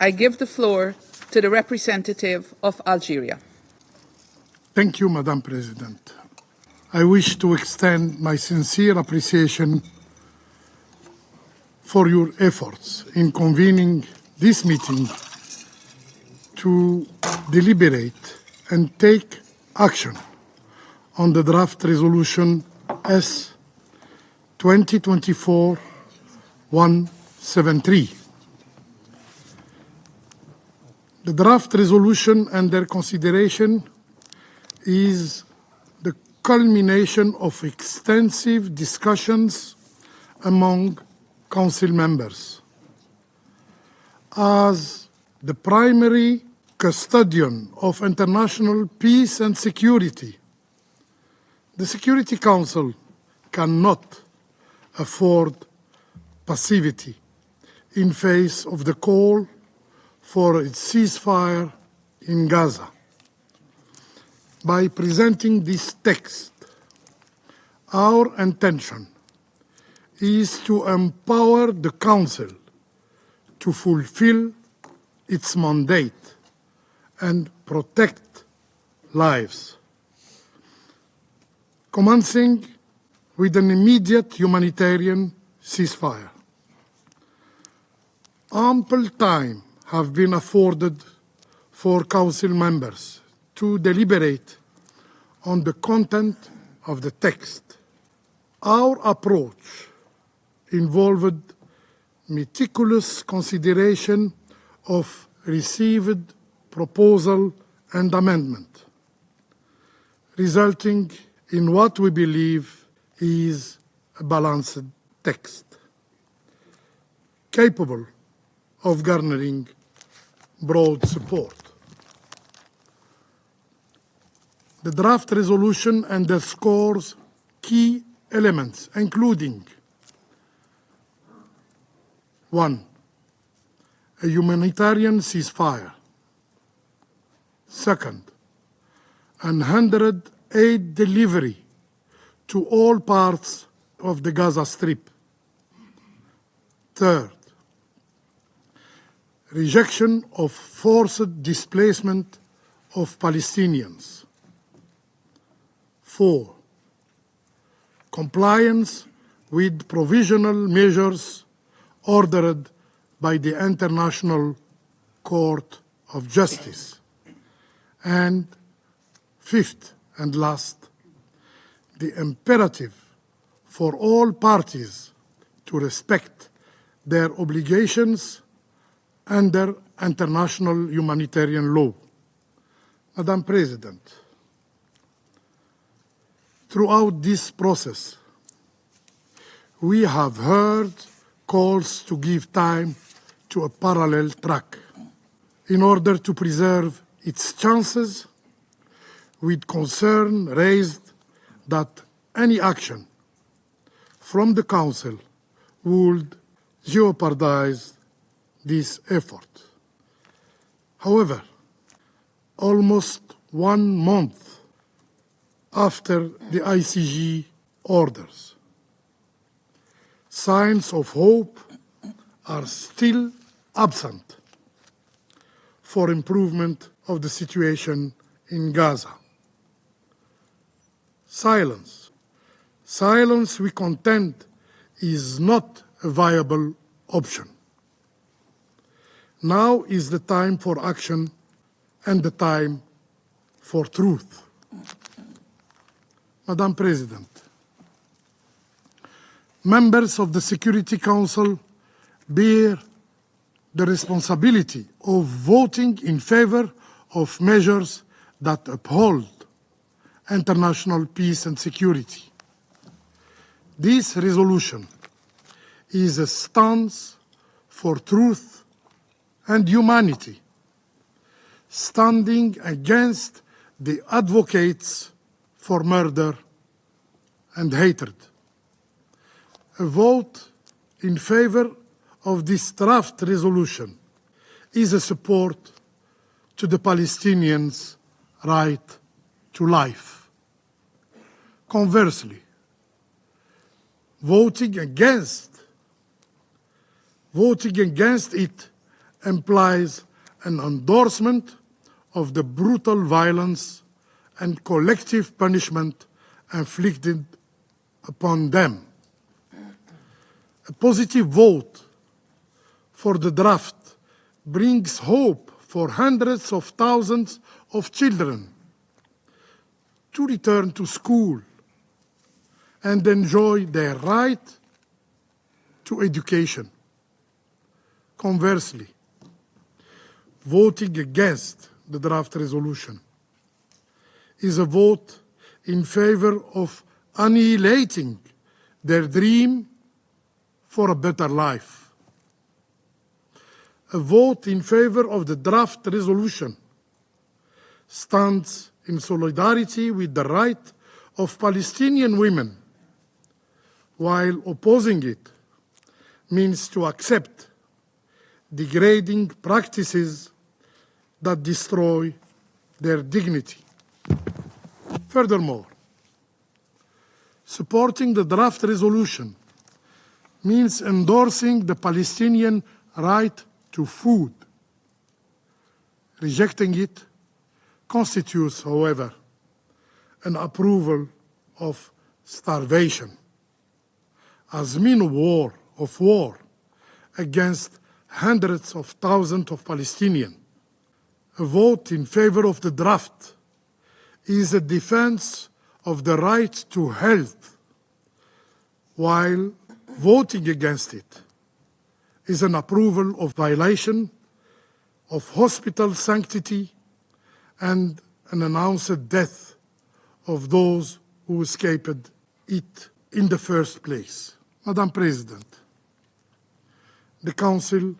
I give the floor to the representative of Algeria. Thank you, Madam President. I wish to extend my sincere appreciation for your efforts in convening this meeting to deliberate and take action on the draft resolution S 2024-173. The draft resolution under consideration is the culmination of extensive discussions among Council members. As the primary custodian of international peace and security, the Security Council cannot afford passivity in face of the call for a ceasefire in Gaza. By presenting this text, our intention is to empower the Council to fulfill its mandate and protect lives, commencing with an immediate humanitarian ceasefire. Ample time have been afforded for Council members to deliberate on the content of the text. Our approach involved meticulous consideration of received proposal and amendment, resulting in what we believe is a balanced text, capable of garnering broad support. The draft resolution underscores key elements, including 1. A humanitarian ceasefire. 2nd, unhindered aid delivery to all parts of the Gaza Strip. 3rd, rejection of forced displacement of Palestinians. 4, compliance with provisional measures ordered by the International Court of Justice. And 5th and last, the imperative for all parties to respect their obligations under international humanitarian law. Madam President, throughout this process, we have heard calls to give time to a parallel track in order to preserve its chances, with concern raised that any action from the Council would jeopardize this effort. However, almost 1 month after the ICG orders, signs of hope are still absent for improvement of the situation in Gaza. Silence, we contend, is not a viable option. Now is the time for action and the time for truth. Madam President, members of the Security Council bear the responsibility of voting in favor of measures that uphold international peace and security. This resolution is a stance for truth and humanity, standing against the advocates for murder and hatred. A vote in favor of this draft resolution is a support to the Palestinians' right to life. Conversely, voting against it implies an endorsement of the brutal violence and collective punishment inflicted upon them. A positive vote for the draft brings hope for hundreds of thousands of children to return to school and enjoy their right to education. Conversely, voting against the draft resolution is a vote in favor of annihilating their dream for a better life. A vote in favor of the draft resolution stands in solidarity with the right of Palestinian women, while opposing it means to accept degrading practices that destroy their dignity. Furthermore, supporting the draft resolution means endorsing the Palestinian right to food. Rejecting it constitutes, however, an approval of starvation as mean of war against hundreds of thousands of Palestinians. A vote in favor of the draft is a defense of the right to health, while voting against it is an approval of violation of hospital sanctity and an announced death of those who escaped it in the first place. Madam President, the Council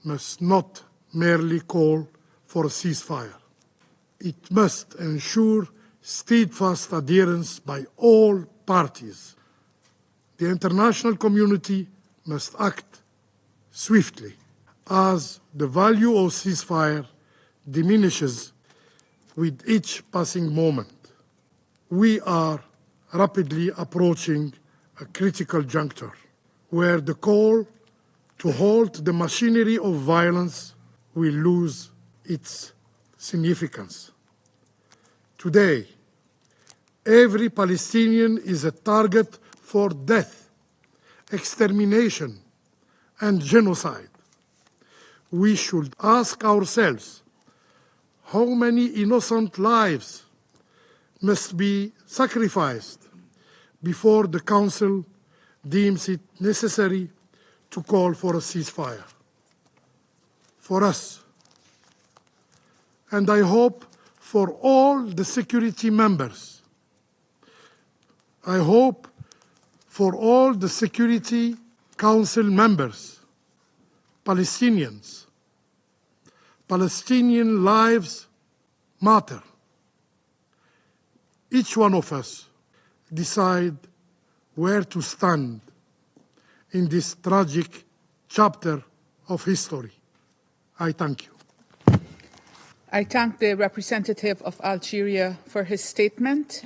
must not merely call for a ceasefire. It must ensure steadfast adherence by all parties. The international community must act swiftly, as the value of ceasefire diminishes with each passing moment. We are rapidly approaching a critical juncture where the call to halt the machinery of violence will lose its significance. Today, every Palestinian is a target for death, extermination, and genocide. We should ask ourselves how many innocent lives must be sacrificed before the Council deems it necessary to call for a ceasefire. For us, and I hope for all the security members, I hope for all the Security Council members, Palestinians, Palestinian lives matter. Each one of us decide where to stand in this tragic chapter of history. I thank you. I thank the representative of Algeria for his statement.